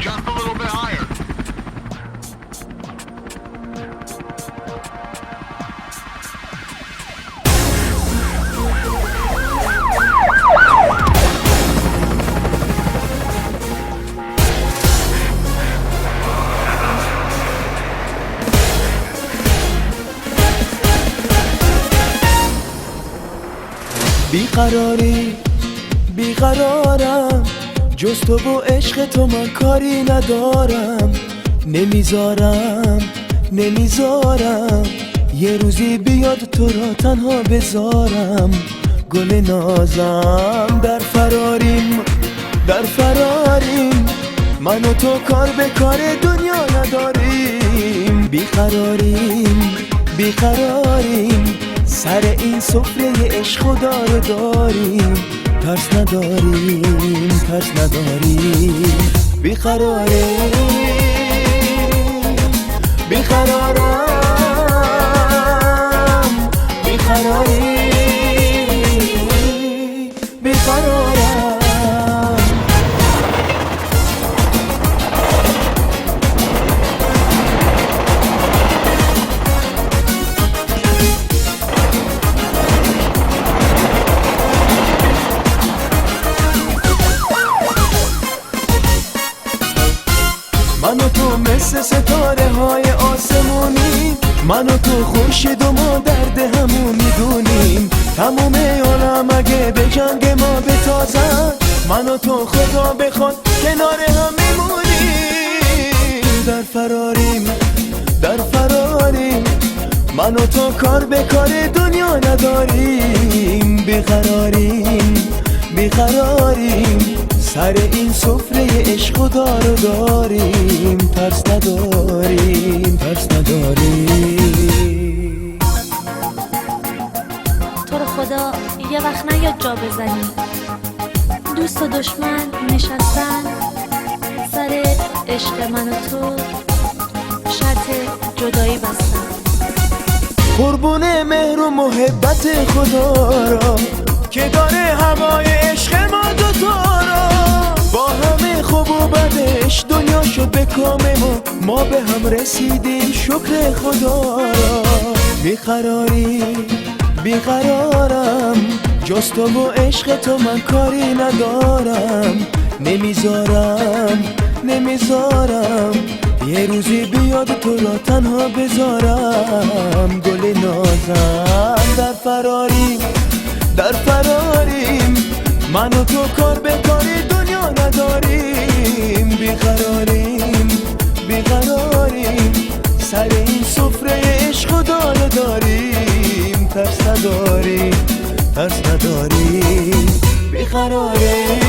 Just a little bit higher. بیقرارم جز تو و عشق تو من کاری ندارم. نمیذارم یه روزی بیاد تو را تنها بذارم. گل نازم در فراریم من و تو کار به کار دنیا نداریم. بیقراریم سر این سفره عشق خدا رو داریم. ترس نداریم بیقرارم. من و تو مثل ستاره های آسمونی، من و تو خورشید و ما درد همون میدونیم. تموم عالم اگه به جنگ ما بتازن، من و تو خدا بخواد کنار هم میمونیم. در فراریم من و تو کار به کار دنیا نداریم. بیقراریم سر این سفره عشق خدا رو داریم. ترس نداریم تو رو خدا یه وقت نیاد جا بزنی. دوست و دشمن نشستن سر عشق من و تو شرط جدایی بستن. قربون مهر و محبت خدا را که داره هوای عشق ما دوتا را. با همه خوب و بدش دنیا شد به کام ما به هم رسیدیم شکر خدا را. بیقرارم جز تو و عشق تو من کاری ندارم. نمیذارم یه روزی بیاد تو را تنها بذارم. گل نازم در فراریم من و تو کار به کار دنیا نداریم. بیقراریم سر این سفره عشق خدا رو داریم. ترس نداریم بیقراریم.